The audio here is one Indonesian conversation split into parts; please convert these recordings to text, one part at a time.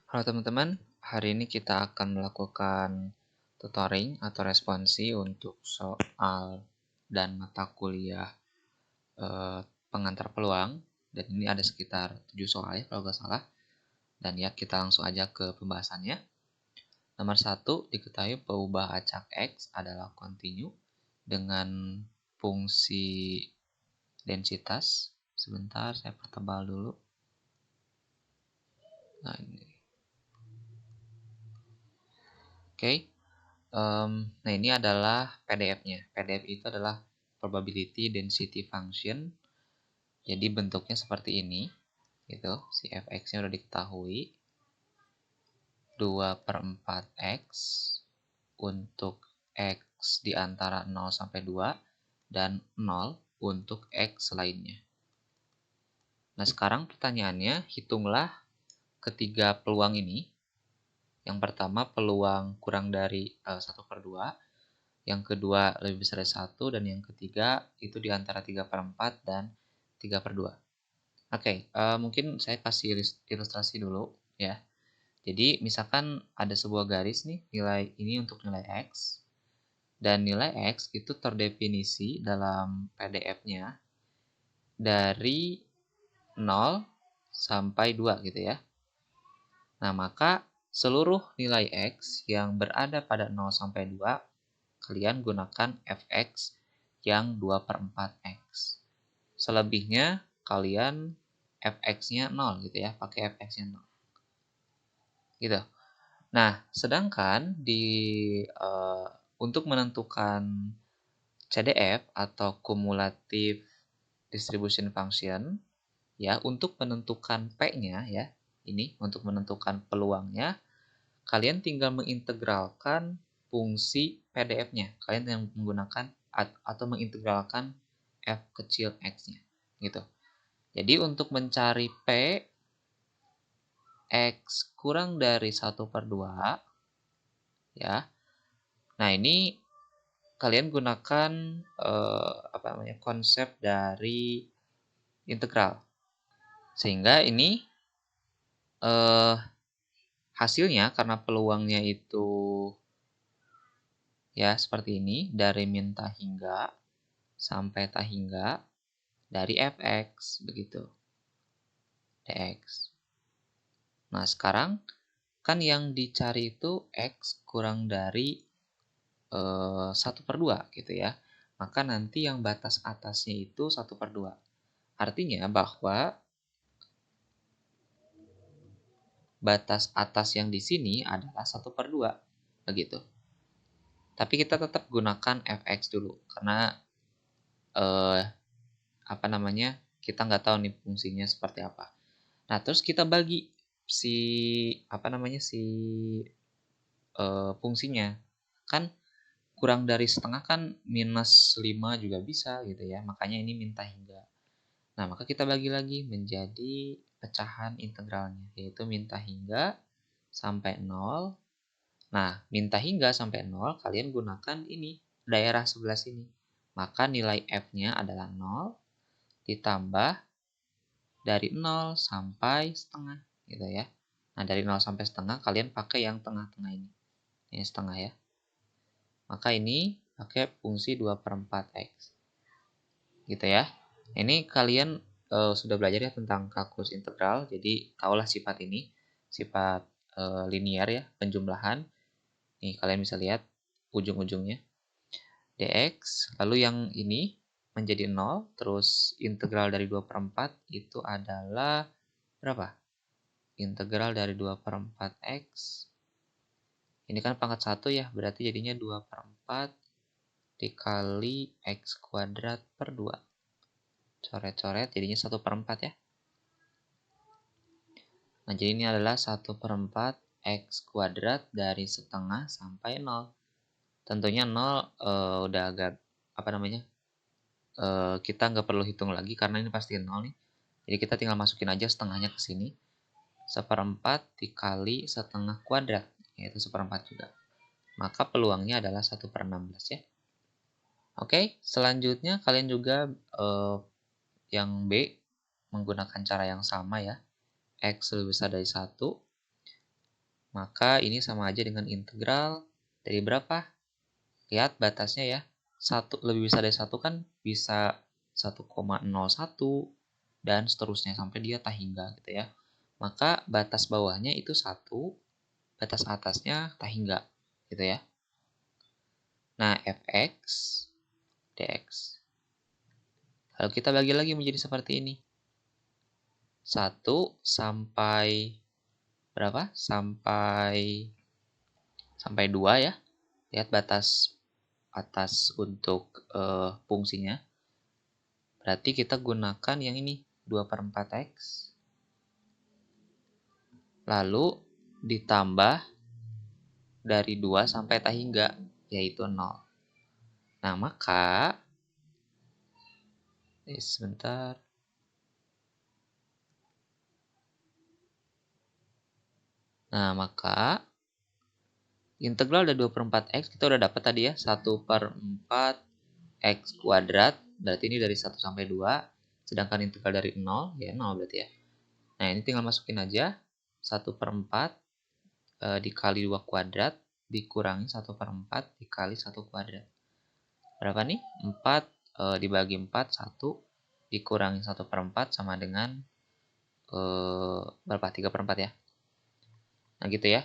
Halo teman-teman, hari ini kita akan melakukan tutoring atau responsi untuk soal dan mata kuliah pengantar peluang. Dan ini ada sekitar 7 soal ya kalau nggak salah. Dan ya kita langsung aja ke pembahasannya. Nomor 1, diketahui perubahan acak X adalah kontinu dengan fungsi densitas. Sebentar, saya pertebal dulu. Nah ini. Oke. Nah, ini adalah PDF-nya. PDF itu adalah probability density function. Jadi bentuknya seperti ini, gitu. Si fx-nya udah diketahui. 2/4 x untuk x di antara 0 sampai 2 dan 0 untuk x lainnya. Nah, sekarang pertanyaannya, hitunglah ketiga peluang ini. Yang pertama peluang kurang dari 1/2. Yang kedua lebih besar dari 1, dan yang ketiga itu di antara 3/4 dan 3/2. Oke, mungkin saya kasih ilustrasi dulu ya. Jadi misalkan ada sebuah garis nih, nilai ini untuk nilai X, dan nilai X itu terdefinisi dalam PDF-nya dari 0 sampai 2 gitu ya. Nah, maka seluruh nilai X yang berada pada 0 sampai 2, kalian gunakan fx yang 2/4x. Selebihnya kalian fx-nya 0 gitu ya, pakai fx-nya 0. Gitu. Nah, sedangkan untuk menentukan CDF atau cumulative distribution function ya, untuk menentukan P-nya ya, ini untuk menentukan peluangnya, kalian tinggal mengintegralkan fungsi PDF-nya. Kalian yang menggunakan atau mengintegralkan f kecil x-nya, gitu. Jadi untuk mencari P x kurang dari 1/2 ya. Nah, ini kalian gunakan konsep dari integral. Sehingga ini hasilnya karena peluangnya itu ya seperti ini, dari min ta hingga sampai ta hingga dari fx begitu, dx. Nah, sekarang kan yang dicari itu x kurang dari 1/2 gitu ya. Maka nanti yang batas atasnya itu 1/2. Artinya bahwa batas atas yang di sini adalah 1/2 begitu. Tapi kita tetap gunakan fx dulu karena kita nggak tahu nih fungsinya seperti apa. Nah, terus kita bagi fungsinya. Kan kurang dari setengah kan -5 juga bisa gitu ya. Makanya ini min ta hingga. Nah, maka kita bagi lagi menjadi pecahan integralnya, yaitu min ta hingga sampai 0. Nah, min ta hingga sampai 0 kalian gunakan ini, daerah sebelah sini. Maka nilai f-nya adalah 0 ditambah dari 0 sampai setengah gitu ya. Nah, dari 0 sampai setengah kalian pakai yang tengah-tengah ini. Ini setengah ya. Maka ini pakai fungsi 2/4x. Gitu ya. Ini kalian sudah belajar ya tentang kalkulus integral, jadi tahulah sifat ini, sifat linear ya, penjumlahan. Nih, kalian bisa lihat ujung-ujungnya. Dx, lalu yang ini menjadi 0, terus integral dari 2/4 itu adalah berapa? Integral dari 2/4x. Ini kan pangkat 1 ya, berarti jadinya 2/4 dikali x kuadrat per 2. Coret-coret jadinya 1/4 ya. Nah, jadi ini adalah 1/4 x kuadrat dari setengah sampai 0. Tentunya 0 udah agak kita nggak perlu hitung lagi karena ini pasti 0 nih. Jadi kita tinggal masukin aja setengahnya ke sini. 1/4 dikali setengah kuadrat, yaitu 1/4 juga. Maka peluangnya adalah 1/16 ya. Oke, selanjutnya kalian juga yang B menggunakan cara yang sama ya. X lebih besar dari 1. Maka ini sama aja dengan integral dari berapa? Lihat batasnya ya. Lebih besar dari 1 kan bisa 1,01 dan seterusnya sampai dia tak hingga gitu ya. Maka batas bawahnya itu 1, batas atasnya tak hingga gitu ya. Nah, fx dx. Lalu kita bagi lagi menjadi seperti ini. 1 sampai berapa? Sampai 2 ya. Lihat batas atas untuk fungsinya. Berarti kita gunakan yang ini 2/4 X. Lalu ditambah dari 2 sampai tak hingga, yaitu 0. Nah, maka sebentar. Nah, maka integral dari 2/4 X kita udah dapat tadi ya, 1/4 X kuadrat, berarti ini dari 1 sampai 2, sedangkan integral dari 0, ya 0 berarti ya. Nah, ini tinggal masukin aja, 1/4 dikali 2 kuadrat, dikurangi 1/4 dikali 1 kuadrat. Berapa nih? 4 dibagi 4, 1, dikurangi 1/4 sama dengan berapa? 3/4 ya. Nah, gitu ya.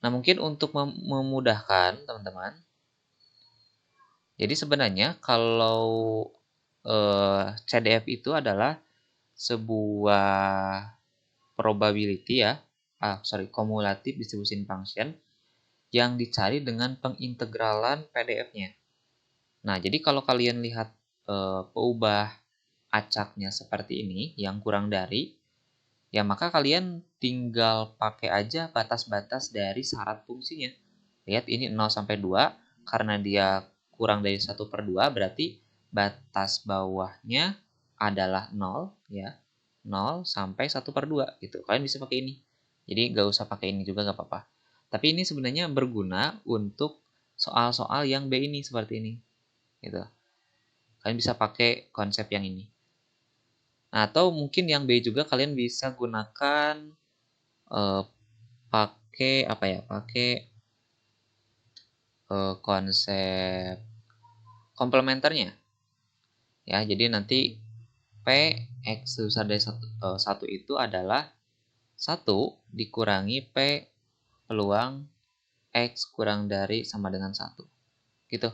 Nah, mungkin untuk memudahkan teman-teman, jadi sebenarnya kalau CDF itu adalah sebuah probability ya, cumulative distribution function yang dicari dengan pengintegralan PDF-nya. Nah, jadi kalau kalian lihat peubah acaknya seperti ini, yang kurang dari, ya maka kalian tinggal pakai aja batas-batas dari syarat fungsinya. Lihat ini 0 sampai 2, karena dia kurang dari 1/2, berarti batas bawahnya adalah 0, ya. 0 sampai 1/2 gitu. Kalian bisa pakai ini. Jadi nggak usah pakai ini juga nggak apa-apa. Tapi ini sebenarnya berguna untuk soal-soal yang B ini seperti ini. Gitu. Kalian bisa pakai konsep yang ini. Nah, atau mungkin yang B juga kalian bisa gunakan pakai apa ya? Pakai konsep komplementernya. Ya, jadi nanti P X besar dari 1 itu adalah 1 dikurangi P peluang X kurang dari sama dengan 1. Gitu.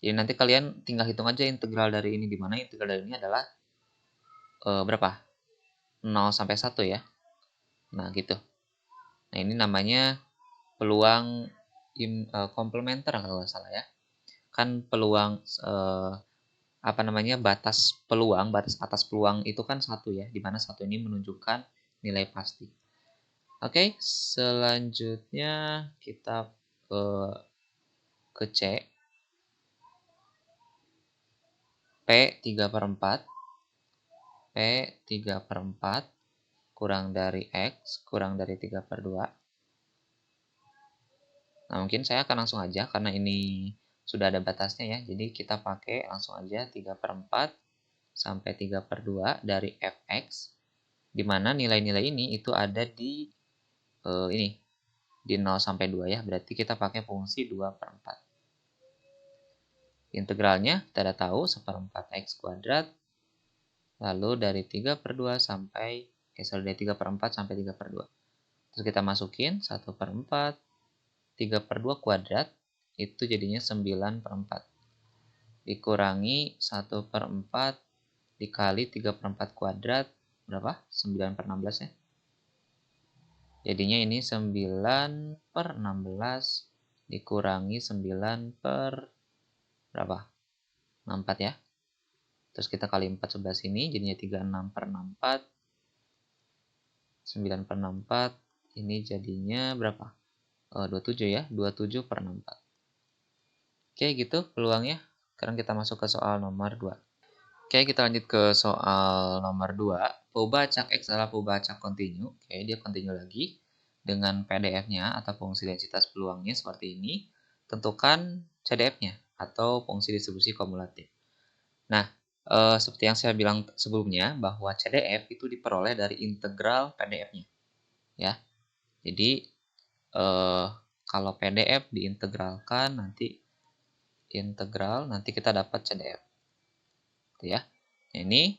Jadi nanti kalian tinggal hitung aja integral dari ini, di mana integral dari ini adalah berapa? 0 sampai 1 ya. Nah, gitu. Nah, ini namanya peluang komplementer kalau nggak salah ya. Kan peluang batas peluang, batas atas peluang itu kan 1 ya, di mana 1 ini menunjukkan nilai pasti. Oke, selanjutnya kita ke C. P 3/4. P 3/4 kurang dari X kurang dari 3/2. Nah, mungkin saya akan langsung aja karena ini sudah ada batasnya ya. Jadi kita pakai langsung aja 3/4 sampai 3/2 dari fx, di mana nilai-nilai ini itu ada di ini, di 0 sampai 2 ya. Berarti kita pakai fungsi 2/4. Integralnya kita udah tahu 1/4 X kuadrat, lalu dari 3/2 sampai, dari 3/4 sampai 3/2. Terus kita masukin 1/4, 3/2 kuadrat, itu jadinya 9/4. Dikurangi 1/4 dikali 3/4 kuadrat, berapa? 9/16 ya. Jadinya ini 9/16 dikurangi 9 per berapa? 64 ya. Terus kita kali 4 sebelah sini, jadinya 36/64. 9/64, ini jadinya berapa? 27 ya, 27/64. Oke, gitu peluangnya. Sekarang kita masuk ke soal nomor 2. Oke, kita lanjut ke soal nomor 2. Peubah acak X adalah peubah acak kontinu. Oke, dia kontinu lagi. Dengan PDF-nya atau fungsi densitas peluangnya seperti ini. Tentukan CDF-nya atau fungsi distribusi kumulatif. Nah, seperti yang saya bilang sebelumnya, bahwa CDF itu diperoleh dari integral PDF-nya. Ya, jadi eh, kalau PDF diintegralkan nanti kita dapat CDF gitu ya. Nah, ini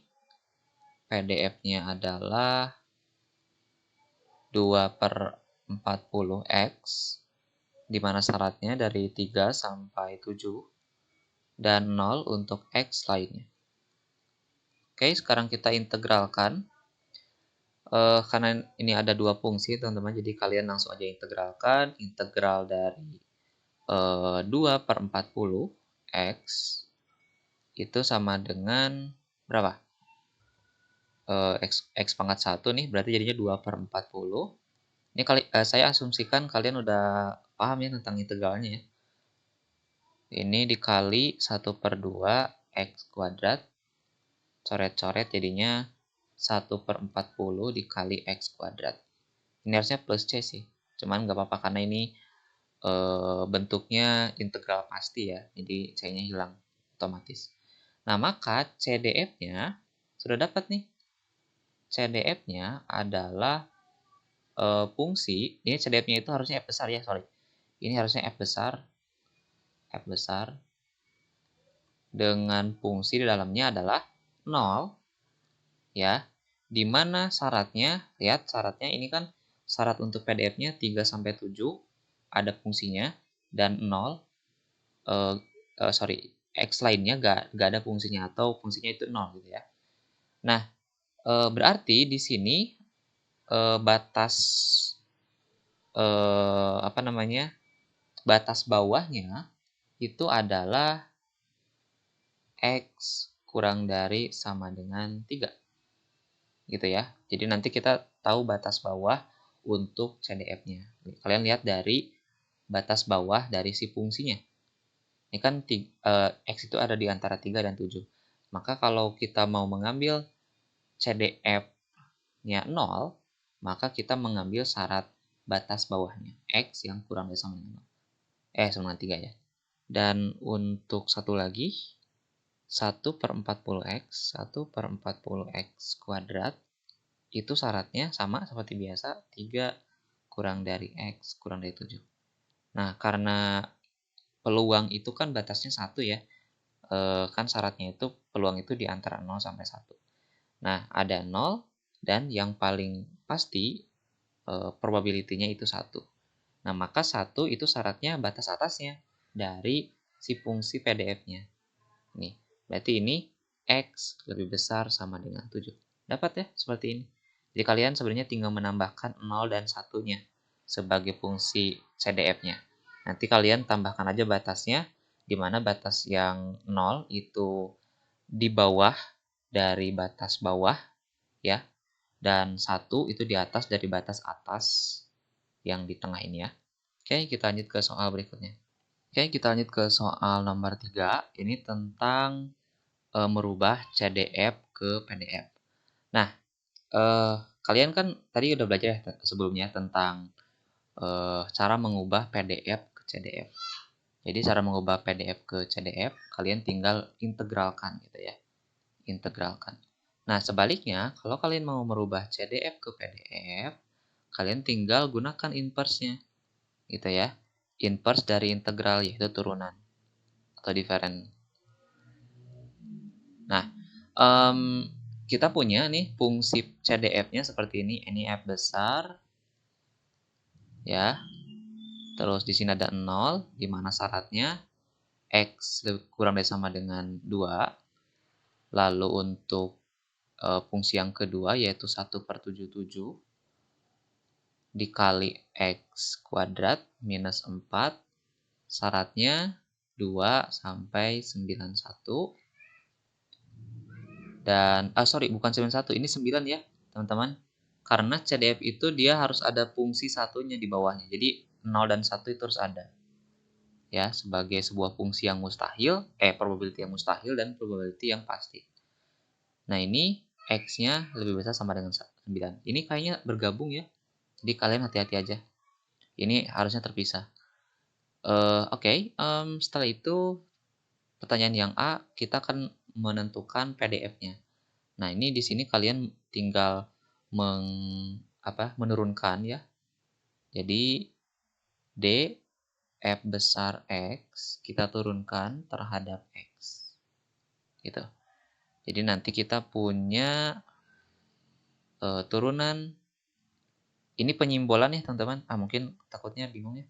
PDF-nya adalah 2/40x, di mana syaratnya dari 3 sampai 7 dan 0 untuk x lainnya. Oke, sekarang kita integralkan. Karena ini ada dua fungsi, teman-teman, jadi kalian langsung aja integralkan. Integral dari 2/40 x itu sama dengan berapa? X pangkat 1 nih, berarti jadinya 2/40. Ini saya asumsikan kalian udah paham ya tentang integralnya ya. Ini dikali 1/2 x kuadrat, coret-coret jadinya 1/40 dikali x kuadrat. Ini harusnya plus C sih, cuman nggak apa-apa karena ini bentuknya integral pasti ya, jadi C-nya hilang otomatis. Nah, maka CDF-nya sudah dapat nih. CDF-nya adalah fungsi, ini CDF-nya itu harusnya F besar ya, sorry. Ini harusnya F besar dengan fungsi di dalamnya adalah 0 ya. Dimana syaratnya, lihat syaratnya ini kan syarat untuk PDF-nya 3 sampai 7 ada fungsinya dan 0 X lainnya nggak ada fungsinya atau fungsinya itu 0 gitu ya. Nah, berarti di sini batas batas bawahnya itu adalah X kurang dari sama dengan 3 gitu ya. Jadi nanti kita tahu batas bawah untuk CDF-nya. Kalian lihat dari batas bawah dari si fungsinya. Ini kan X itu ada di antara 3 dan 7. Maka kalau kita mau mengambil CDF-nya 0, maka kita mengambil syarat batas bawahnya. X yang kurang dari sama dengan 0. Sama dengan 3 ya. Dan untuk satu lagi, 1/40x kuadrat, itu syaratnya sama seperti biasa, 3 kurang dari X kurang dari 7. Nah, karena peluang itu kan batasnya 1 ya, kan syaratnya itu peluang itu di antara 0 sampai 1. Nah, ada 0 dan yang paling pasti probability-nya itu 1. Nah, maka 1 itu syaratnya batas atasnya dari si fungsi PDF-nya. Nih, berarti ini X lebih besar sama dengan 7. Dapat ya, seperti ini. Jadi kalian sebenarnya tinggal menambahkan 0 dan 1-nya sebagai fungsi CDF-nya. Nanti kalian tambahkan aja batasnya, di mana batas yang 0 itu di bawah dari batas bawah, ya. Dan 1 itu di atas dari batas atas yang di tengah ini ya. Oke, kita lanjut ke soal berikutnya. Oke, kita lanjut ke soal nomor 3. Ini tentang merubah CDF ke PDF. Nah, kalian kan tadi udah belajar ya sebelumnya tentang cara mengubah PDF ke CDF. Jadi cara mengubah PDF ke CDF, kalian tinggal integralkan gitu ya. Integralkan. Nah, sebaliknya, kalau kalian mau merubah CDF ke PDF, kalian tinggal gunakan inverse-nya gitu ya. Inverse dari integral yaitu turunan atau diferent. Nah, kita punya nih fungsi CDF-nya seperti ini F besar, ya. Terus di sini ada 0, di mana syaratnya X kurang dari sama dengan 2. Lalu untuk fungsi yang kedua yaitu 1/77 dikali X kuadrat minus 4. Syaratnya 2 sampai 91. Dan, bukan 91, ini 9 ya, teman-teman. Karena CDF itu dia harus ada fungsi satunya di bawahnya. Jadi, 0 dan 1 itu harus ada. Ya, sebagai sebuah fungsi yang mustahil, probability yang mustahil dan probability yang pasti. Nah, ini X-nya lebih besar sama dengan 9. Ini kayaknya bergabung ya. Jadi, kalian hati-hati aja. Ini harusnya terpisah. Oke, setelah itu pertanyaan yang A, kita akan menentukan PDF-nya. Nah, ini di sini kalian tinggal menurunkan ya. Jadi D, F besar X kita turunkan terhadap X. Gitu. Jadi nanti kita punya turunan. Ini penyimbolan ya teman-teman. Mungkin takutnya bingung ya.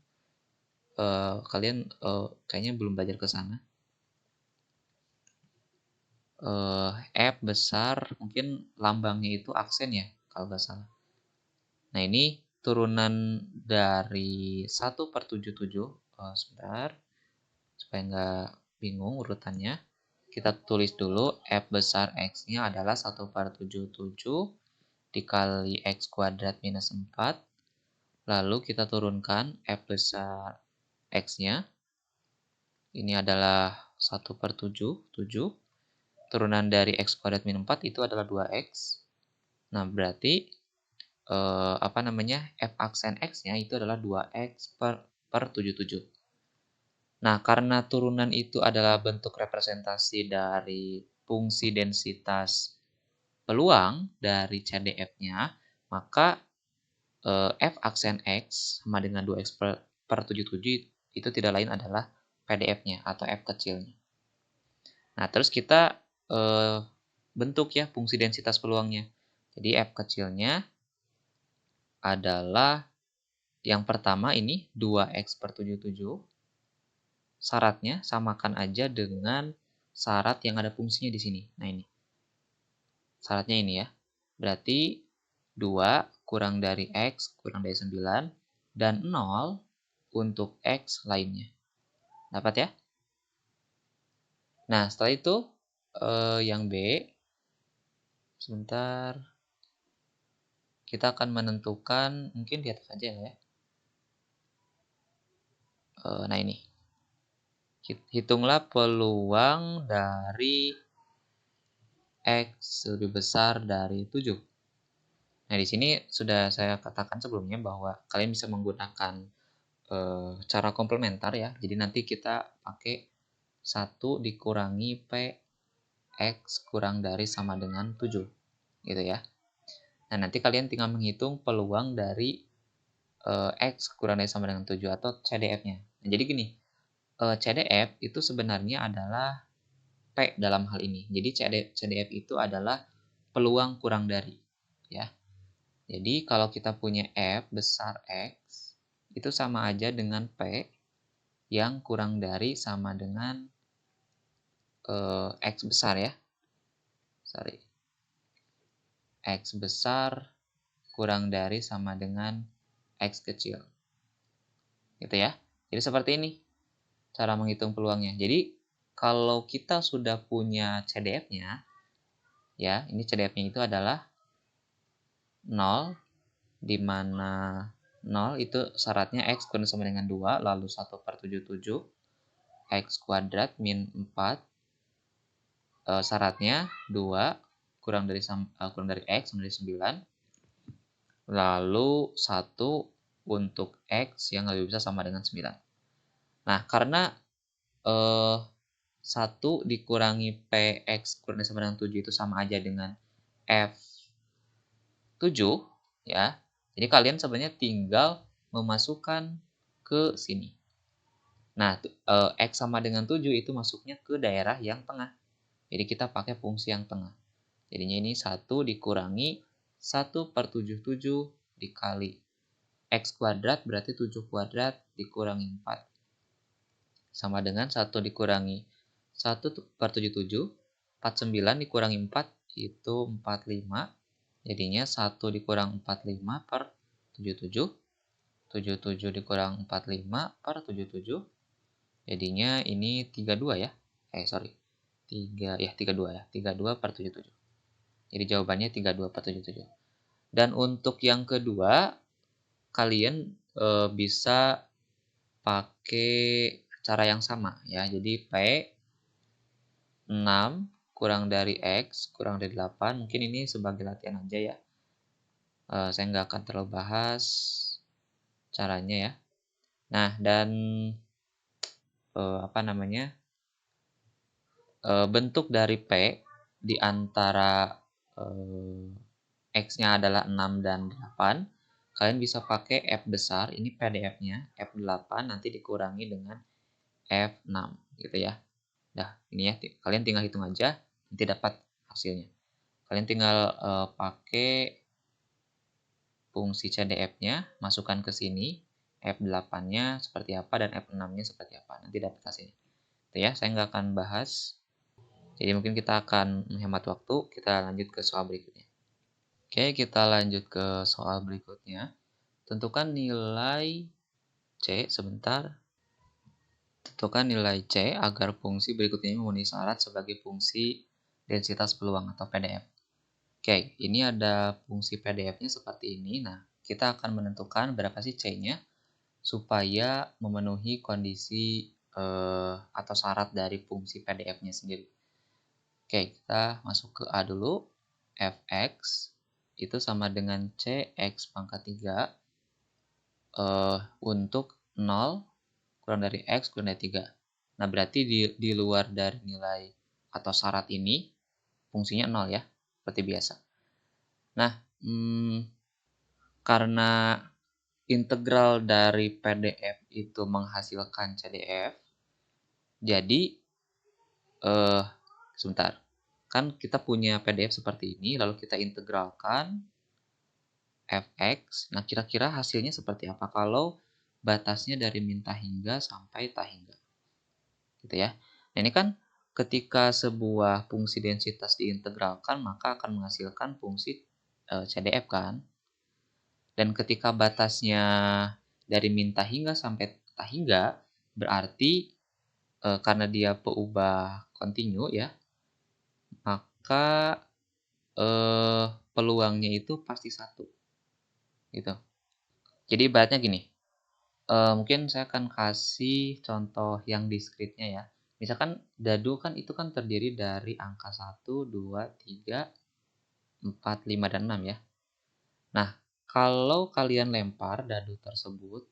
Kalian kayaknya belum belajar ke sana. F besar, mungkin lambangnya itu aksen ya, kalau nggak salah. Nah, ini turunan dari 1/77. Sebentar, supaya nggak bingung urutannya. Kita tulis dulu F besar X-nya adalah 1/77 dikali X kuadrat minus 4. Lalu kita turunkan F besar X-nya. Ini adalah 1/7. Turunan dari X kuadrat minus 4 itu adalah 2X. Nah, berarti F aksen X-nya itu adalah 2X per 77. Nah, karena turunan itu adalah bentuk representasi dari fungsi densitas peluang dari CDF-nya, maka F aksen X sama dengan 2X per 77 itu tidak lain adalah PDF-nya atau F kecilnya. Nah, terus kita bentuk ya fungsi densitas peluangnya. Jadi F kecilnya adalah yang pertama ini 2X per 77. Syaratnya samakan aja dengan syarat yang ada fungsinya di sini. Nah, ini. Syaratnya ini ya. Berarti 2 kurang dari X kurang dari 9 dan 0 untuk X lainnya. Dapat ya? Nah, setelah itu yang B. Sebentar. Kita akan menentukan, mungkin di atas aja ya. Nah, ini. Hitunglah peluang dari X lebih besar dari 7. Nah, di sini sudah saya katakan sebelumnya bahwa kalian bisa menggunakan cara komplementer ya. Jadi nanti kita pakai 1 dikurangi P X kurang dari sama dengan 7. Gitu ya. Nah, nanti kalian tinggal menghitung peluang dari X kurang dari sama dengan 7 atau CDF-nya. Nah, jadi gini, CDF itu sebenarnya adalah P dalam hal ini. Jadi CDF itu adalah peluang kurang dari. Ya. Jadi kalau kita punya F besar X, itu sama aja dengan P yang kurang dari sama dengan X besar ya. Sorry. X besar kurang dari sama dengan X kecil. Gitu ya. Jadi seperti ini cara menghitung peluangnya. Jadi kalau kita sudah punya CDF-nya, ya ini CDF-nya itu adalah 0, di mana 0 itu syaratnya X kurang sama dengan 2, lalu 1/77, X kuadrat min 4, syaratnya 2, kurang dari X sama dari 9, lalu 1 untuk X yang lebih besar sama dengan 9. Nah, karena 1 dikurangi PX kurang dari sama dengan 7 itu sama aja dengan F 7, ya. Jadi kalian sebenarnya tinggal memasukkan ke sini. Nah, X sama dengan 7 itu masuknya ke daerah yang tengah. Jadi kita pakai fungsi yang tengah. Jadinya ini 1 dikurangi 1/77 dikali X kuadrat berarti 7 kuadrat dikurangi 4. Sama dengan 1 dikurangi 1/77, 49 dikurangi 4 itu 45. Jadinya 1 dikurang 45 per 77. 77 dikurang 45 per 77. Jadinya ini 32 ya. Sorry. 32 ya. 32 per 77. Jadi jawabannya 32 per 77. Dan untuk yang kedua, kalian bisa pakai cara yang sama ya. Jadi P 6 kurang dari X kurang dari 8. Mungkin ini sebagai latihan aja ya. Saya nggak akan terlalu bahas caranya ya. Nah, dan bentuk dari P di antara X-nya adalah 6 dan 8. kalian bisa pakai F besar, ini PDF-nya, F8 nanti dikurangi dengan F6 gitu ya. Nah, ini ya, kalian tinggal hitung aja, nanti dapat hasilnya. Kalian tinggal pakai fungsi CDF-nya, masukkan ke sini, F8-nya seperti apa dan F6-nya seperti apa. Nanti dapat hasilnya. Itu ya, saya nggak akan bahas. Jadi mungkin kita akan menghemat waktu, kita lanjut ke soal berikutnya. Oke, kita lanjut ke soal berikutnya. Tentukan nilai C, sebentar. Tentukan nilai C agar fungsi berikutnya memenuhi syarat sebagai fungsi densitas peluang atau PDF. Oke, ini ada fungsi PDF-nya seperti ini. Nah, kita akan menentukan berapa sih C-nya supaya memenuhi kondisi atau syarat dari fungsi PDF-nya sendiri. Oke, kita masuk ke A dulu. Fx itu sama dengan Cx pangkat 3 untuk 0 kurang dari X kurang dari 3. Nah, berarti di luar dari nilai atau syarat ini, fungsinya 0 ya, seperti biasa. Nah, karena integral dari PDF itu menghasilkan CDF, jadi, sebentar, kan kita punya PDF seperti ini, lalu kita integralkan Fx, nah kira-kira hasilnya seperti apa kalau batasnya dari min hingga sampai hingga, gitu ya. Nah, ini kan ketika sebuah fungsi densitas diintegralkan, maka akan menghasilkan fungsi CDF kan. Dan ketika batasnya dari min hingga sampai hingga, berarti karena dia peubah kontinu ya, maka peluangnya itu pasti 1. Gitu. Jadi ibaratnya gini, mungkin saya akan kasih contoh yang diskritnya ya. Misalkan dadu kan itu kan terdiri dari angka 1, 2, 3, 4, 5, dan 6 ya. Nah, kalau kalian lempar dadu tersebut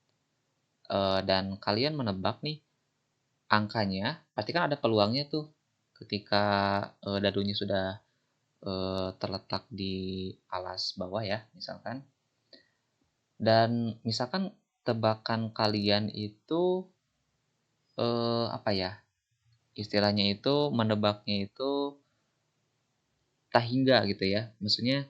dan kalian menebak nih angkanya, pasti kan ada peluangnya tuh ketika dadunya sudah terletak di alas bawah ya, misalkan. Dan misalkan tebakan kalian itu apa ya? Istilahnya itu menebaknya itu tak hingga gitu ya. Maksudnya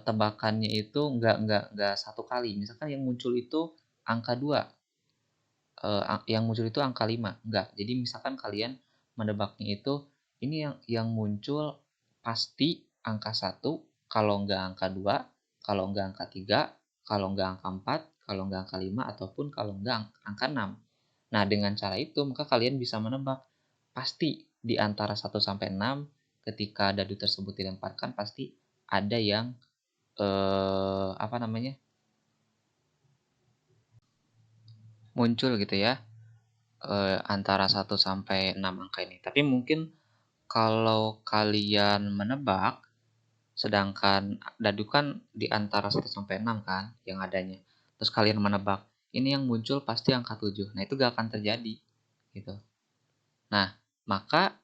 tebakannya itu nggak satu kali. Misalkan yang muncul itu angka 2, yang muncul itu angka 5, enggak. Jadi misalkan kalian menebaknya itu ini yang muncul pasti angka 1, kalau enggak angka 2, kalau enggak angka 3, kalau enggak angka 4, kalau enggak angka 5, ataupun kalau enggak angka 6. Nah, dengan cara itu maka kalian bisa menebak pasti di antara 1 sampai 6 ketika dadu tersebut dilemparkan pasti ada yang apa namanya? Muncul gitu ya. Antara 1 sampai 6 angka ini. Tapi mungkin kalau kalian menebak, sedangkan dadu kan di antara 1 sampai 6 kan yang adanya. Terus kalian menebak, ini yang muncul pasti angka 7. Nah, itu gak akan terjadi gitu. Nah, maka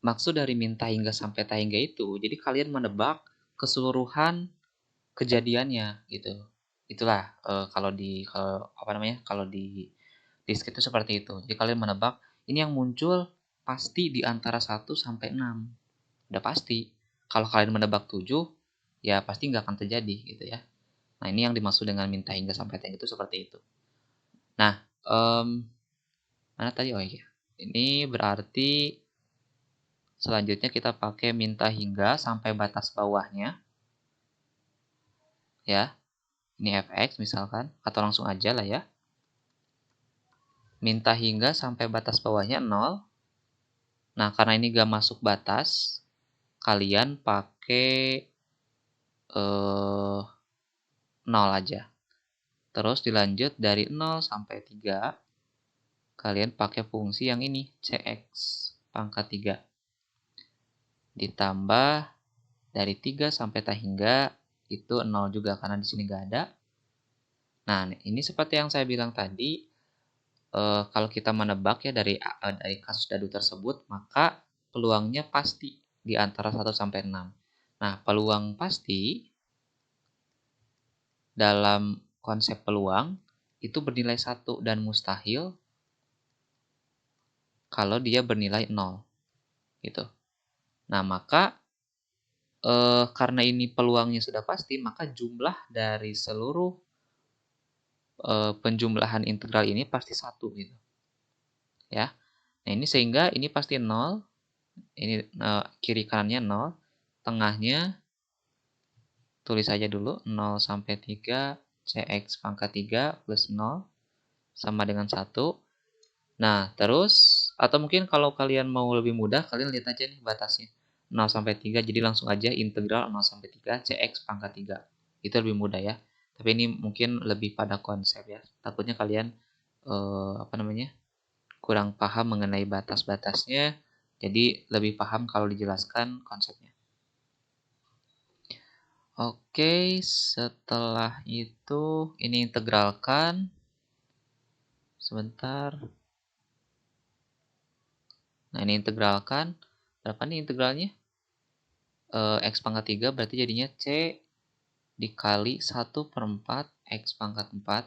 maksud dari min hingga sampai hingga itu, jadi kalian menebak keseluruhan kejadiannya gitu. Itulah kalau di disk itu seperti itu. Jadi kalian menebak ini yang muncul pasti di antara 1 sampai 6. Udah pasti. Kalau kalian menebak 7, ya pasti nggak akan terjadi gitu ya. Nah, ini yang dimaksud dengan minta hingga sampai hingga itu seperti itu. Nah, mana tadi? Oh iya. Ini berarti selanjutnya kita pakai minta hingga sampai batas bawahnya. Ya. Ini fx misalkan, atau langsung aja lah ya. Minta hingga sampai batas bawahnya 0. Nah, karena ini gak masuk batas, kalian pakai 0 aja. Terus dilanjut dari 0 sampai 3, kalian pakai fungsi yang ini, Cx pangkat 3. Ditambah dari 3 sampai hingga itu 0 juga karena di sini gak ada. Nah, ini seperti yang saya bilang tadi, kalau kita menebak ya dari kasus dadu tersebut, maka peluangnya pasti di antara 1 sampai 6. Nah, peluang pasti dalam konsep peluang itu bernilai 1 dan mustahil kalau dia bernilai 0 gitu. Nah, maka karena ini peluangnya sudah pasti, maka jumlah dari seluruh penjumlahan integral ini pasti 1 gitu ya. Nah, ini sehingga ini pasti 0, ini kiri kanannya 0, tengahnya tulis aja dulu 0 sampai 3 Cx pangkat 3 plus 0 sama dengan 1. Nah, terus atau mungkin kalau kalian mau lebih mudah, kalian lihat aja nih batasnya. 0 sampai 3, jadi langsung aja integral 0 sampai 3 Cx pangkat 3. Itu lebih mudah ya. Tapi ini mungkin lebih pada konsep ya. Takutnya kalian kurang paham mengenai batas-batasnya. Jadi lebih paham kalau dijelaskan konsepnya. Oke, setelah itu ini integralkan. Sebentar. Nah, ini integralkan. Berapa nih integralnya? X pangkat 3 berarti jadinya C dikali 1/4 X pangkat 4.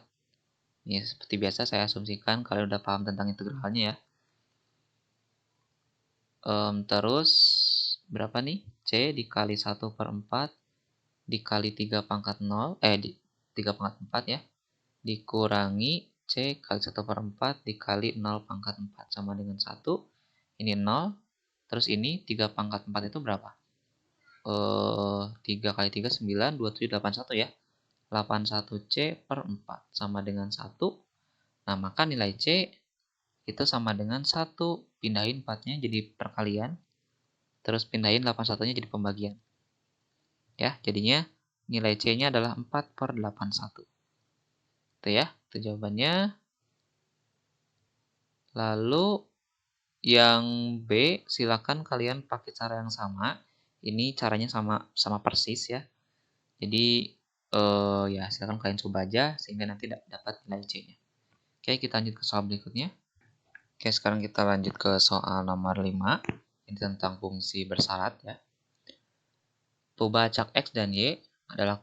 Ini seperti biasa saya asumsikan kalian udah paham tentang integralnya ya. Terus berapa nih? C dikali 1/4 dikali 3 pangkat 0, 3 pangkat 4 ya. Dikurangi C kali 1/4 dikali 0 pangkat 4 sama dengan 1. Ini 0. Terus ini 3 pangkat 4 itu berapa? 3 kali 3, 9, 27, 81 ya. 81C/4 sama dengan 1. Nah, maka nilai C itu sama dengan 1. Pindahin 4-nya jadi perkalian. Terus pindahin 81-nya jadi pembagian. Ya, jadinya nilai C-nya adalah 4/81. Itu ya, itu jawabannya. Lalu yang B, silakan kalian pakai cara yang sama. Ini caranya sama persis ya. Jadi ya silakan kalian coba aja sehingga nanti dapat nilai C-nya. Oke, kita lanjut ke soal berikutnya. Oke, sekarang kita lanjut ke soal nomor 5. Ini tentang fungsi bersyarat ya. Pembacak X dan Y adalah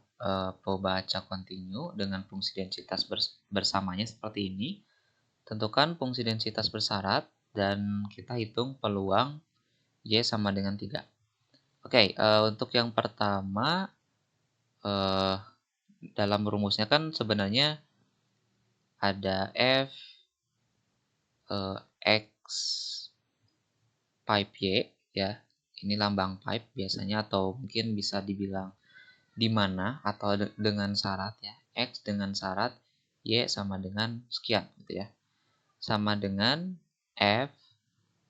pembacak kontinu dengan fungsi densitas bersamanya seperti ini. Tentukan fungsi densitas bersyarat dan kita hitung peluang Y sama dengan 3. Oke, untuk yang pertama, dalam rumusnya kan sebenarnya ada F X pipe Y ya. Ini lambang pipe biasanya atau mungkin bisa dibilang di mana atau dengan syarat ya. X dengan syarat Y sama dengan sekian gitu ya. Sama dengan F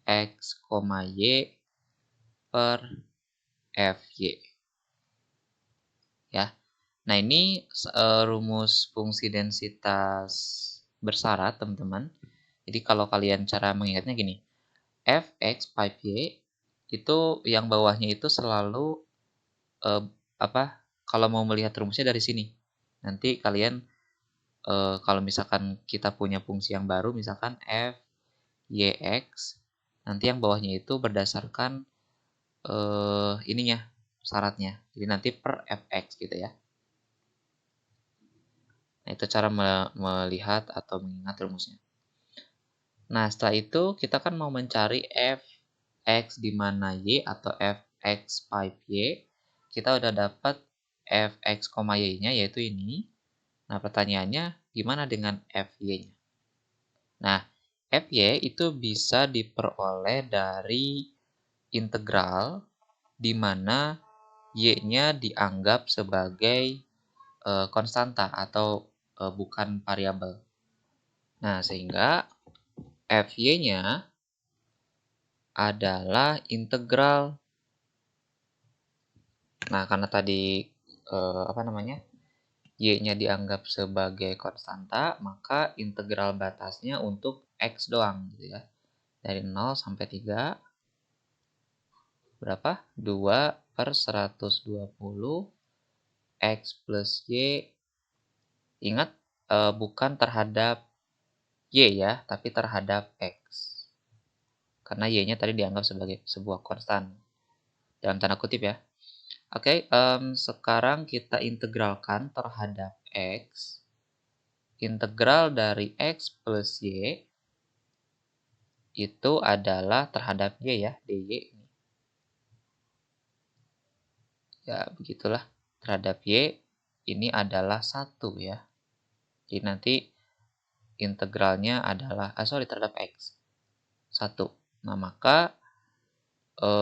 X, Y per FY ya. Nah, ini rumus fungsi densitas bersyarat, teman-teman. Jadi kalau kalian cara mengingatnya gini, Fx pipe Y itu yang bawahnya itu selalu kalau mau melihat rumusnya dari sini. Nanti kalian kalau misalkan kita punya fungsi yang baru, misalkan f yx, nanti yang bawahnya itu berdasarkan ininya syaratnya. Jadi nanti per fx gitu ya. Nah, itu cara melihat atau mengingat rumusnya. Nah, setelah itu kita kan mau mencari fx di mana y atau fx pipe y. Kita udah dapat fx, y-nya yaitu ini. Nah, pertanyaannya gimana dengan fy-nya? Nah, fy itu bisa diperoleh dari integral di mana y-nya dianggap sebagai konstanta atau bukan variabel. Nah, sehingga fy-nya adalah integral. Nah, karena tadi y-nya dianggap sebagai konstanta, maka integral batasnya untuk x doang gitu ya. Dari 0 sampai 3 berapa? 2/120 x plus y. Ingat bukan terhadap y ya, tapi terhadap x. Karena y-nya tadi dianggap sebagai sebuah konstan. Dalam tanda kutip ya. Oke, sekarang kita integralkan terhadap X. Integral dari X plus Y itu adalah terhadap Y ya, dy. Ya, begitulah. Terhadap Y ini adalah 1 ya. Jadi nanti integralnya adalah, terhadap X. 1. Nah, maka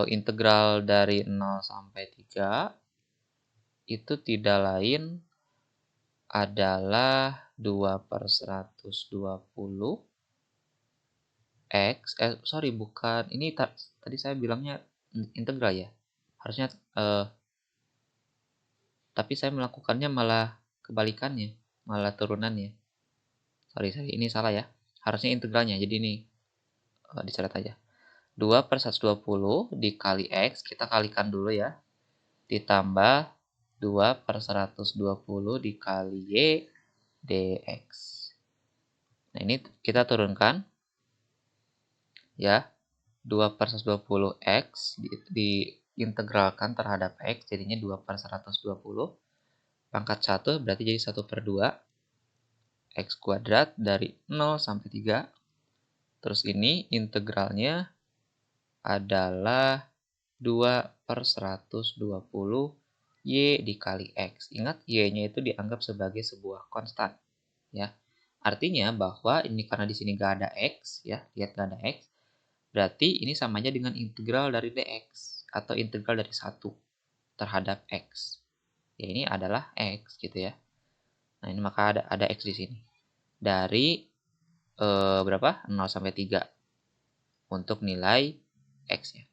integral dari 0 sampai 3 itu tidak lain adalah 2/120 X, bukan, ini tadi saya bilangnya integral ya. Harusnya, tapi saya melakukannya malah kebalikannya, malah turunannya. Sorry, ini salah ya. Harusnya integralnya, jadi ini dicoret aja. 2/120 dikali X, kita kalikan dulu ya. Ditambah 2/120 dikali Y dx. Nah, ini kita turunkan ya. 2/120 X diintegralkan terhadap X, jadinya 2/120. Pangkat 1 berarti jadi 1/2 X kuadrat dari 0 sampai 3. Terus ini integralnya adalah 2/120 Y dikali X. Ingat, Y-nya itu dianggap sebagai sebuah konstan. Ya. Artinya bahwa ini karena di sini nggak ada X, ya, lihat nggak ada X, berarti ini samanya dengan integral dari dx, atau integral dari 1 terhadap X. Ya, ini adalah X gitu ya. Nah, ini maka ada X di sini. Dari berapa? 0 sampai 3 untuk nilai X-nya.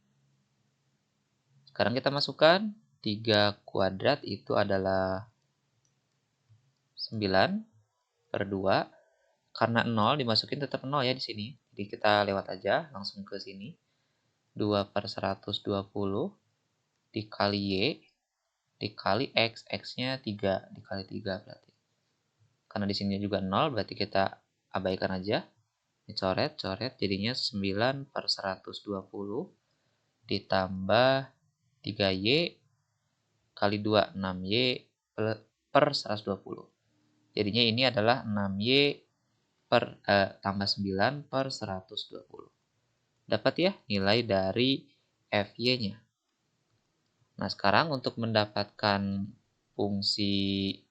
Sekarang kita masukkan 3 kuadrat itu /9/2. Karena 0 dimasukin tetap 0 ya di sini. Jadi kita lewat aja langsung ke sini. 2/120 dikali Y dikali X. X-nya 3 dikali 3 berarti. Karena di sini juga 0 berarti kita abaikan aja. Dicoret, jadinya 9/120 ditambah 3Y kali 2, 6Y per 120. Jadinya ini adalah 6Y tambah 9/120. Dapat ya nilai dari FY-nya. Nah, sekarang untuk mendapatkan fungsi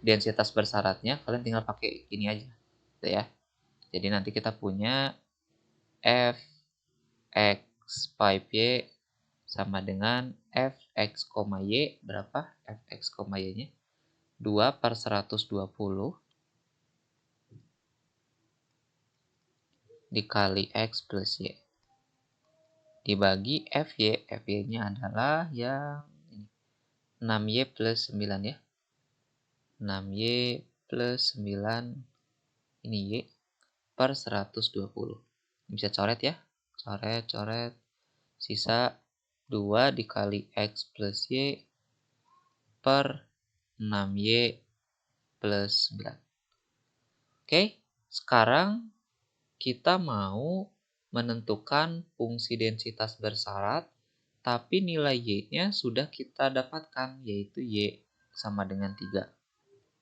densitas bersyaratnya, kalian tinggal pakai ini aja, gitu ya. Jadi nanti kita punya fx 5y sama dengan fx, y berapa? Fx, y-nya 2/120 dikali x plus y dibagi fy-nya adalah yang 6y plus 9 ya. 6y plus 9 ini y per 120. Ini bisa coret ya. Coret. Sisa 2 dikali x plus y per 6y plus 9. Oke, sekarang kita mau menentukan fungsi densitas bersyarat, tapi nilai y-nya sudah kita dapatkan, yaitu y sama dengan 3.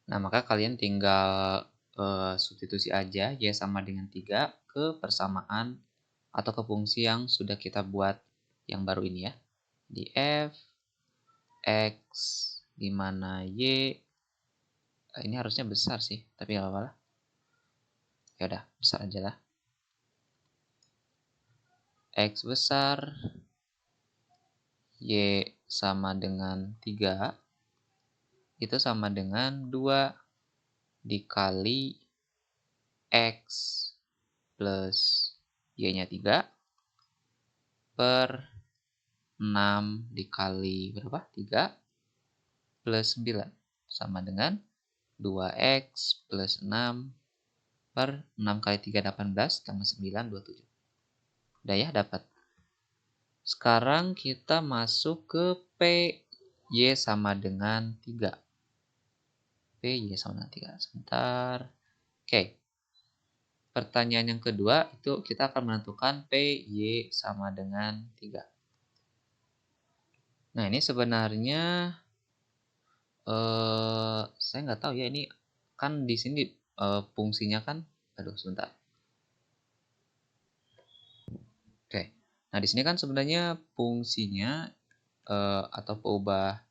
Nah, maka kalian tinggal substitusi aja y sama dengan 3 ke persamaan atau ke fungsi yang sudah kita buat yang baru ini ya. Di f x di mana y ini harusnya besar sih, tapi nggak apa-apa lah. Ya udah, besar aja lah. X besar, Y sama dengan 3, itu sama dengan 2 dikali X plus Y-nya 3 per 6 dikali berapa? 3 plus 9 sama dengan 2X plus 6 per 6 kali 3 18 tambah 9 27. Udah ya, dapat. Sekarang kita masuk ke P Y sama dengan 3. P Y sama dengan 3. Sebentar. Oke. Pertanyaan yang kedua itu kita akan menentukan P Y sama dengan 3. Nah, ini sebenarnya saya nggak tahu ya, ini kan di sini fungsinya kan, aduh sebentar. Oke. Nah, di sini kan sebenarnya fungsinya atau peubah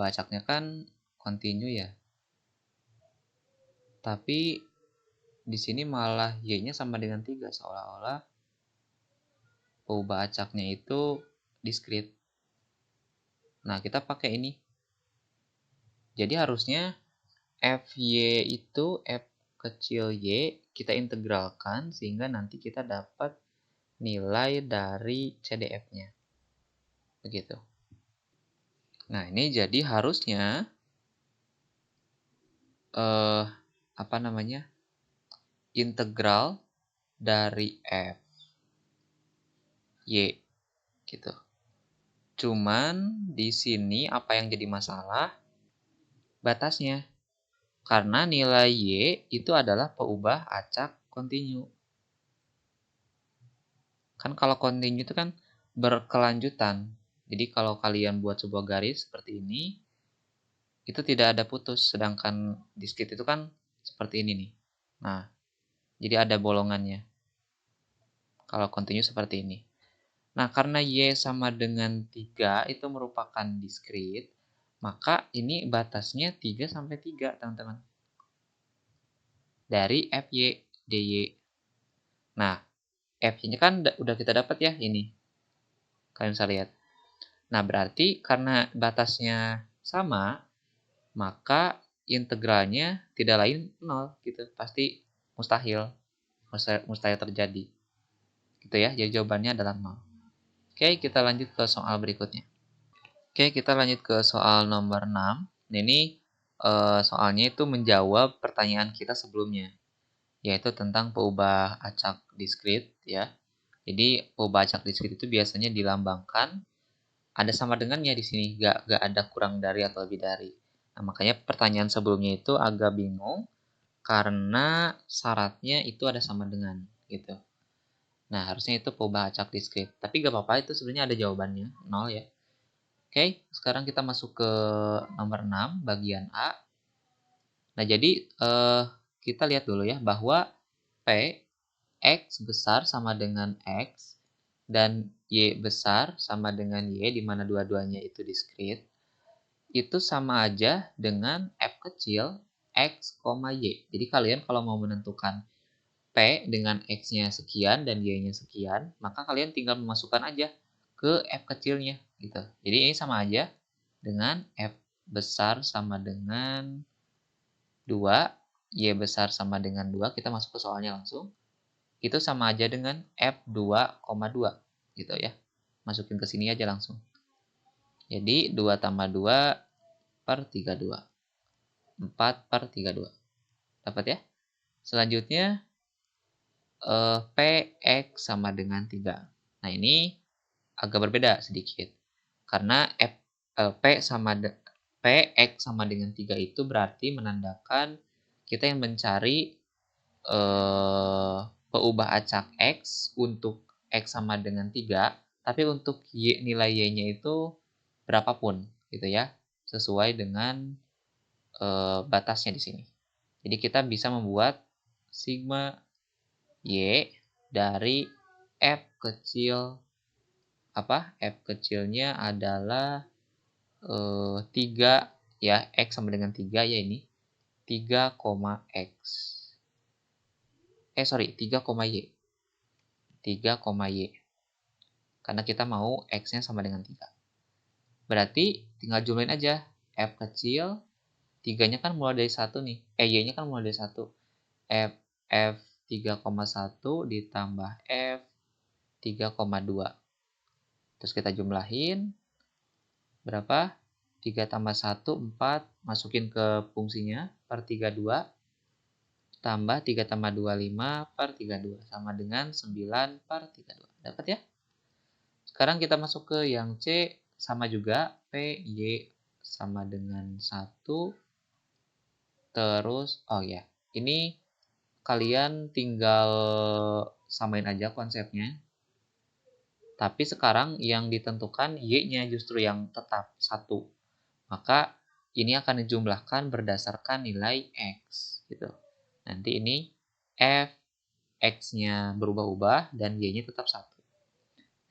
acaknya kan continue ya. Tapi di sini malah y-nya sama dengan 3, seolah-olah peubah acaknya itu discrete. Nah, kita pakai ini. Jadi harusnya fy itu f kecil y kita integralkan sehingga nanti kita dapat nilai dari CDF-nya. Begitu. Nah, ini jadi harusnya apa namanya? Integral dari f y gitu. Cuman di sini apa yang jadi masalah? Batasnya. Karena nilai y itu adalah peubah acak kontinu. Kan kalau kontinu itu kan berkelanjutan. Jadi kalau kalian buat sebuah garis seperti ini, itu tidak ada putus. Sedangkan discrete itu kan seperti ini nih. Nah, jadi ada bolongannya. Kalau kontinu seperti ini. Nah, karena y sama dengan 3 itu merupakan discrete, maka ini batasnya 3 sampai 3, teman-teman. Dari fy dy. Nah, fy-nya kan udah kita dapat ya ini. Kalian bisa lihat. Nah, berarti karena batasnya sama, maka integralnya tidak lain 0 gitu. Pasti mustahil. Mustahil terjadi. Gitu ya. Jadi jawabannya adalah 0. Oke, kita lanjut ke soal berikutnya. Oke, kita lanjut ke soal nomor 6. Ini soalnya itu menjawab pertanyaan kita sebelumnya, yaitu tentang peubah acak diskrit ya. Jadi peubah acak diskrit itu biasanya dilambangkan ada sama dengannya di sini, gak ada kurang dari atau lebih dari. Nah, makanya pertanyaan sebelumnya itu agak bingung karena syaratnya itu ada sama dengan gitu. Nah, harusnya itu peubah acak diskrit. Tapi gak apa-apa, itu sebenarnya ada jawabannya, 0 ya. Oke, sekarang kita masuk ke nomor 6, bagian A. Nah, jadi kita lihat dulu ya bahwa P, X besar sama dengan X, dan Y besar sama dengan Y, di mana dua-duanya itu diskrit, itu sama aja dengan F kecil X, Y. Jadi kalian kalau mau menentukan P dengan X-nya sekian dan Y-nya sekian, maka kalian tinggal memasukkan aja ke F kecilnya gitu. Jadi ini sama aja dengan F besar sama dengan 2, Y besar sama dengan 2, kita masuk ke soalnya langsung. Itu sama aja dengan F2,2 gitu ya. Masukin ke sini aja langsung. Jadi 2 tambah 2 per 32. 4 per 32. Dapat ya? Selanjutnya PX sama dengan 3. Nah, ini agak berbeda sedikit. Karena PX sama dengan 3 itu berarti menandakan kita yang mencari peubah acak X untuk X sama dengan 3, tapi untuk nilai Y-nya itu berapapun gitu ya, sesuai dengan batasnya di sini. Jadi kita bisa membuat sigma Y dari F kecil F kecilnya adalah 3 ya, X sama dengan 3 ya ini 3, X. 3, Y. 3, Y. Karena kita mau X-nya sama dengan 3. Berarti tinggal jumlahin aja. F kecil, 3-nya kan mulai dari 1 nih. Y-nya kan mulai dari 1. F 3,1 ditambah F 3,2. Terus kita jumlahin. Berapa? 3 tambah 1, 4. Masukin ke fungsinya. Per 32. Tambah 3 tambah 2, 5. Per 32. Sama dengan 9 per 32. Dapat ya? Sekarang kita masuk ke yang C. Sama juga. P, Y sama dengan 1. Terus, oh ya. Ini kalian tinggal samain aja konsepnya. Tapi sekarang yang ditentukan Y-nya justru yang tetap 1. Maka ini akan dijumlahkan berdasarkan nilai X gitu. Nanti ini F X-nya berubah-ubah dan Y-nya tetap 1.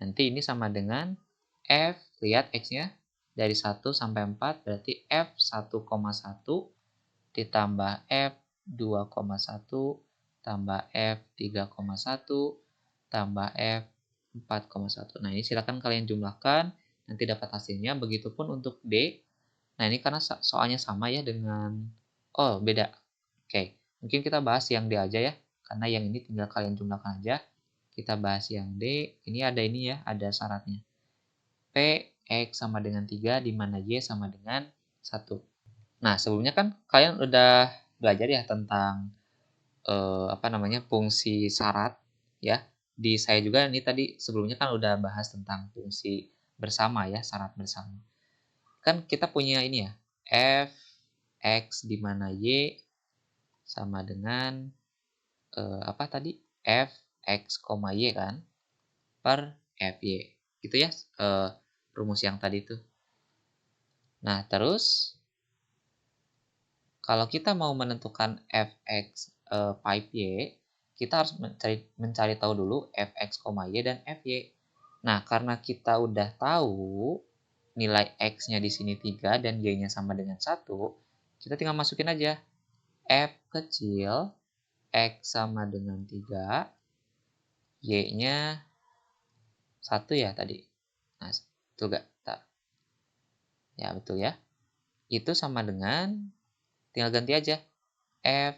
Nanti ini sama dengan F, lihat X-nya dari 1 sampai 4 berarti F 1,1 ditambah F 2,1 tambah F 3,1 tambah F 4,1. Nah, ini silakan kalian jumlahkan, nanti dapat hasilnya. Begitupun untuk D. Nah, ini karena soalnya sama ya dengan... Oh, beda. Oke, mungkin kita bahas yang D aja ya, karena yang ini tinggal kalian jumlahkan aja. Kita bahas yang D, ini ya, ada syaratnya. P, X sama dengan 3, di mana Y sama dengan 1. Nah, sebelumnya kan kalian udah belajar ya tentang fungsi syarat ya. Di saya juga ini tadi sebelumnya kan udah bahas tentang fungsi bersama ya, syarat bersama. Kan kita punya ini ya, f x di mana y sama dengan apa tadi? F x, y kan per f y. Gitu ya rumus yang tadi itu. Nah, terus kalau kita mau menentukan fx, y, kita harus mencari tahu dulu fx, y dan fy. Nah, karena kita udah tahu nilai x-nya di sini 3 dan y-nya sama dengan 1, kita tinggal masukin aja f kecil x sama dengan 3, y-nya 1 ya tadi. Nah, betul gak? Ya, betul ya. Itu sama dengan, tinggal ganti aja f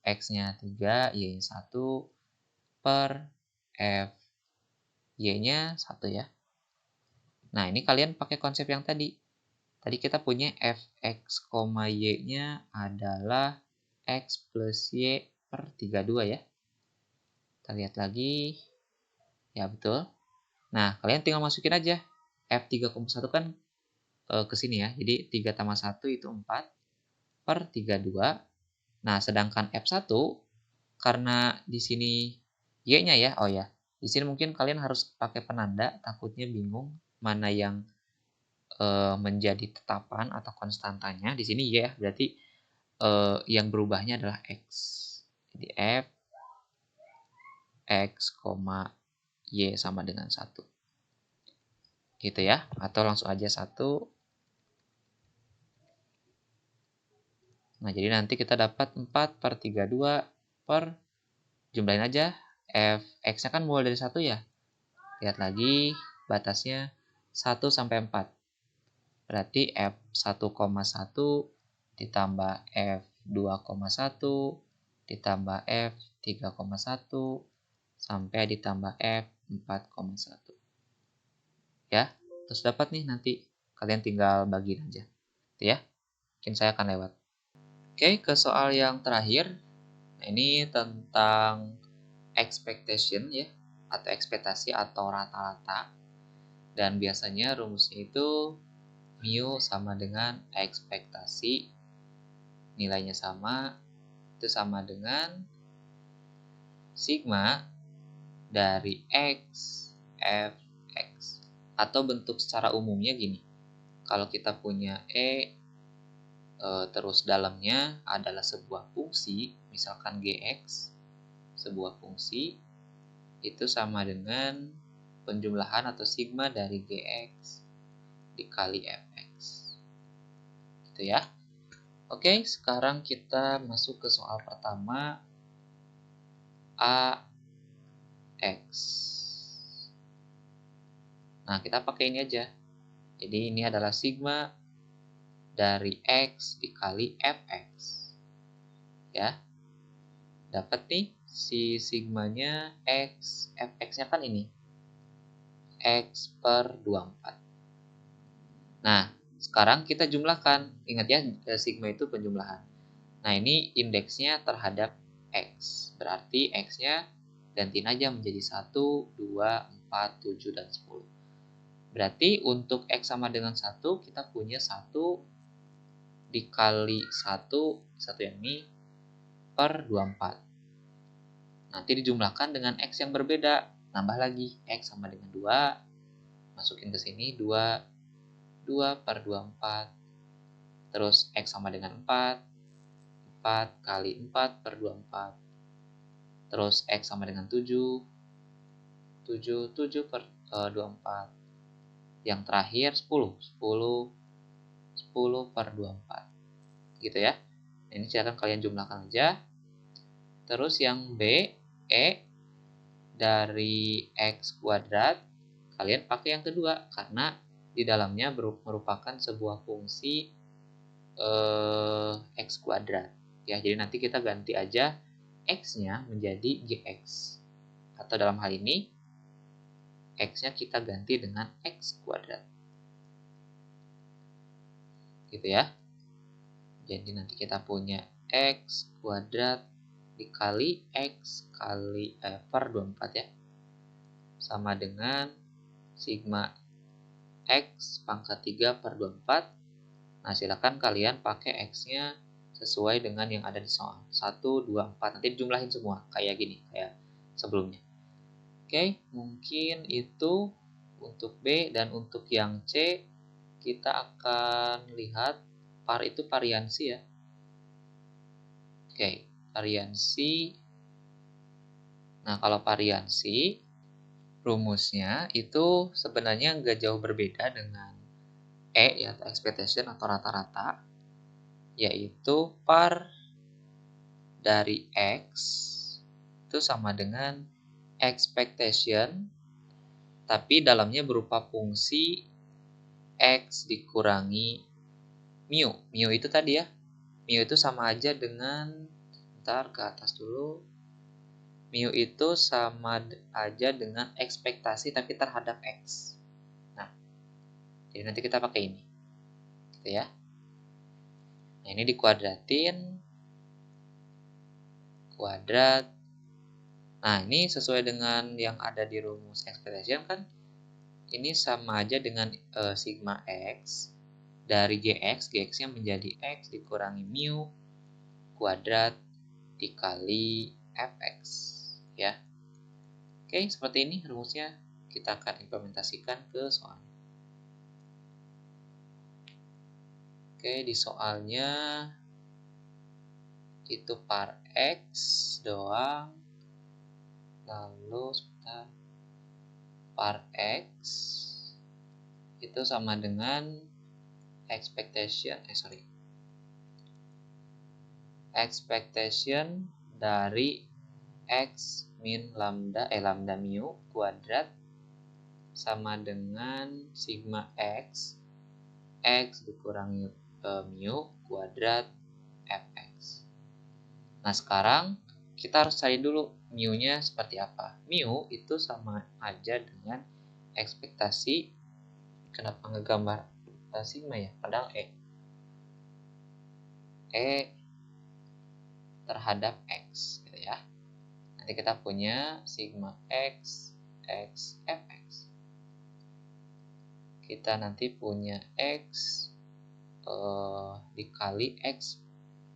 x-nya 3, y-nya 1 per f y-nya 1 ya. Nah, ini kalian pakai konsep yang tadi. Tadi kita punya fx, y-nya adalah x plus y per 32 ya. Kita lihat lagi. Ya, betul. Nah, kalian tinggal masukin aja. F3,1 kan ke sini ya. Jadi 3 tambah 1 itu 4 per 32. Nah, sedangkan F1 karena di sini Y-nya ya. Oh ya. Di sini mungkin kalian harus pakai penanda, takutnya bingung mana yang menjadi tetapan atau konstantanya. Di sini Y ya, berarti yang berubahnya adalah X. Jadi F X, Y sama dengan 1. Gitu ya. Atau langsung aja 1. Nah, jadi nanti kita dapat 4 per 32 per, jumlahin aja. X-nya kan mulai dari 1 ya. Lihat lagi batasnya 1 sampai 4. Berarti F1,1 ditambah F2,1 ditambah F3,1 sampai ditambah F4,1. Ya, terus dapat nih nanti. Kalian tinggal bagiin aja. Ya, mungkin saya akan lewat. Oke, ke soal yang terakhir. Nah, ini tentang expectation ya, atau ekspektasi atau rata-rata. Dan biasanya rumusnya itu mu sama dengan ekspektasi, nilainya sama, itu sama dengan sigma dari x f x. Atau bentuk secara umumnya gini, kalau kita punya terus dalamnya adalah sebuah fungsi, misalkan gx, sebuah fungsi, itu sama dengan penjumlahan atau sigma dari gx dikali fx. Gitu ya. Oke, sekarang kita masuk ke soal pertama. AX. Nah, kita pakai ini aja. Jadi ini adalah sigma dari x dikali fx. Ya. Dapat nih si sigmanya x, fx-nya kan ini. X per 24. Nah, sekarang kita jumlahkan. Ingat ya, sigma itu penjumlahan. Nah, ini indeksnya terhadap X. Berarti X-nya gantiin aja menjadi 1, 2, 4, 7, dan 10. Berarti untuk X sama dengan 1, kita punya 1 dikali 1 yang ini, per 24. Nanti dijumlahkan dengan X yang berbeda. Nambah lagi, X sama dengan 2, masukin ke sini 2 per 24. Terus X sama dengan 4 kali 4 per 24. Terus X sama dengan 7 per 24. Yang terakhir 10 per 24. Gitu ya. Ini silakan kalian jumlahkan aja. Terus yang B, E dari X kuadrat, kalian pakai yang kedua karena di dalamnya merupakan sebuah fungsi X kuadrat. Ya, jadi nanti kita ganti aja X-nya menjadi GX. Atau dalam hal ini, X-nya kita ganti dengan X kuadrat. Gitu ya. Jadi nanti kita punya X kuadrat dikali X kali per 24 ya. Sama dengan sigma X pangkat 3 per 24. Nah, silakan kalian pakai X-nya sesuai dengan yang ada di soal. 1, 2, 4. Nanti jumlahin semua. Kayak gini, kayak sebelumnya. Oke, mungkin itu untuk B. Dan untuk yang C, kita akan lihat itu variansi ya. Oke, variansi. Nah, kalau variansi, rumusnya itu sebenarnya nggak jauh berbeda dengan E, ya, expectation atau rata-rata, yaitu par dari X itu sama dengan expectation, tapi dalamnya berupa fungsi X dikurangi mu. Mu itu tadi ya, mu itu sama aja dengan, bentar ke atas dulu, mu itu sama aja dengan ekspektasi tapi terhadap X. Nah, jadi nanti kita pakai ini, gitu ya. Nah, ini dikuadratin, kuadrat. Nah, ini sesuai dengan yang ada di rumus expectation kan, ini sama aja dengan sigma X dari GX-nya menjadi X dikurangi mu kuadrat dikali Fx, ya. Oke, seperti ini rumusnya. Kita akan implementasikan ke soal. Oke, di soalnya itu par X doang. Lalu sebentar, par X itu sama dengan expectation dari X min lambda mu kuadrat sama dengan sigma X dikurangi mu kuadrat Fx. Nah, sekarang kita harus cari dulu mu-nya seperti apa. Mu itu sama aja dengan ekspektasi, kenapa ngegambar sigma ya, padahal E terhadap X, gitu ya. Nanti kita punya sigma X Fx. Kita nanti punya X dikali X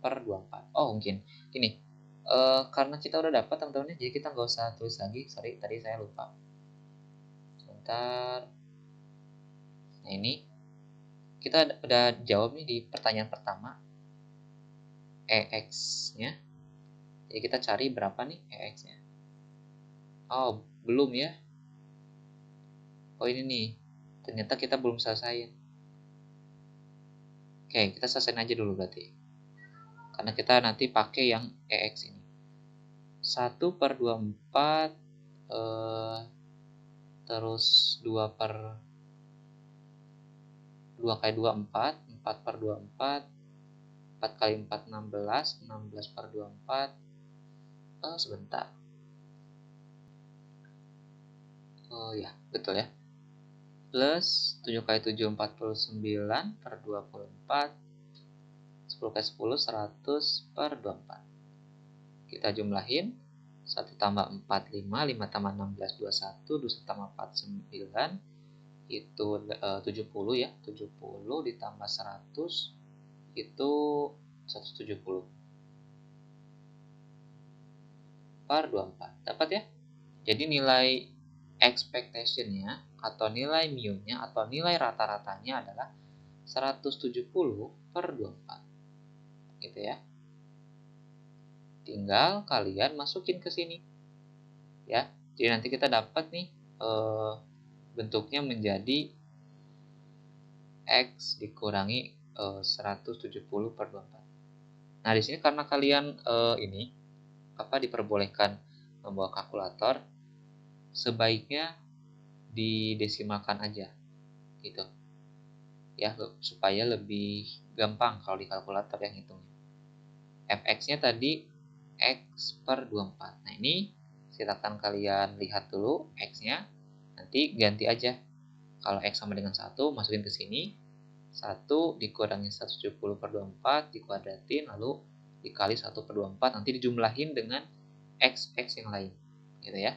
per 24. Oh, mungkin gini, karena kita udah dapat teman-teman, jadi kita nggak usah tulis lagi. Sorry, tadi saya lupa. Sebentar. Nah, ini kita udah jawab nih di pertanyaan pertama, EX-nya. Jadi kita cari berapa nih EX-nya. Oh, belum ya. Oh, ini nih. Ternyata kita belum selesai. Oke, kita selesaiin aja dulu berarti. Karena kita nanti pakai yang EX ini. 1 per 24, terus 2 per 2 kali 2, 4. 4 per 24. 4 kali 4, 16. 16 per 24. Sebentar. Oh ya, betul ya. Plus 7 kali 7, 49 per 24. 10 kali 10, 100 per 24. Kita jumlahin. 1 tambah 4, 5. 5 tambah 16, 21. 21 tambah 4, 9. Itu 70 ya. 70 ditambah 100. Itu 170 per 24. Dapat ya? Jadi nilai expectation-nya atau nilai mu-nya atau nilai rata-ratanya adalah 170/24 gitu ya. Tinggal kalian masukin ke sini ya. Jadi nanti kita dapat nih bentuknya menjadi X dikurangi 170/24. Nah, di sini karena kalian diperbolehkan membawa kalkulator, sebaiknya didesimalkan aja gitu. Ya, supaya lebih gampang kalau di kalkulator yang hitungnya. Fx-nya tadi X/24. Nah, ini silakan kalian lihat dulu X-nya. Nanti ganti aja. Kalau X sama dengan 1, masukin ke sini. 1 dikurangi 170/24 dikuadratin, lalu dikali 1/24, nanti dijumlahin dengan X yang lain. Gitu ya.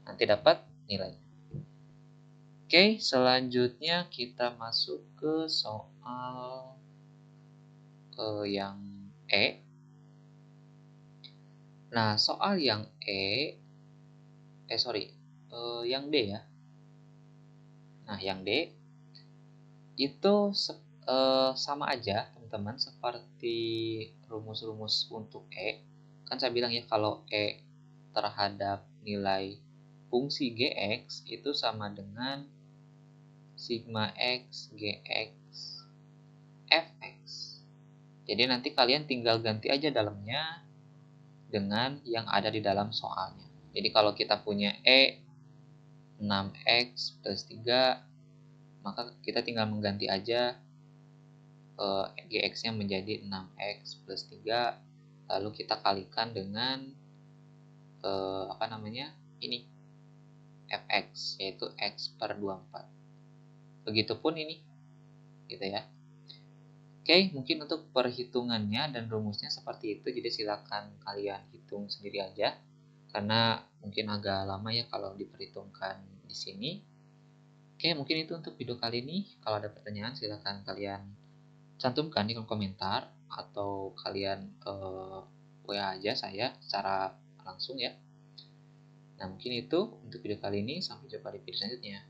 Nanti dapat nilai. Oke, selanjutnya kita masuk ke soal yang E. Nah, soal yang yang D ya. Nah, yang D itu sama aja, teman-teman, seperti rumus-rumus untuk E. Kan saya bilang ya, kalau E terhadap nilai fungsi Gx itu sama dengan sigma X Gx Fx. Jadi nanti kalian tinggal ganti aja dalamnya dengan yang ada di dalam soalnya. Jadi kalau kita punya E 6X plus 3, maka kita tinggal mengganti aja Gx-nya menjadi 6X plus 3, lalu kita kalikan dengan ini Fx, yaitu X/24. Begitupun ini gitu ya. Oke, mungkin untuk perhitungannya dan rumusnya seperti itu, jadi silakan kalian hitung sendiri aja karena mungkin agak lama ya kalau diperhitungkan di sini. Oke, mungkin itu untuk video kali ini. Kalau ada pertanyaan silakan kalian cantumkan di kolom komentar atau kalian WA aja saya secara langsung ya. Nah, mungkin itu untuk video kali ini. Sampai jumpa di video selanjutnya.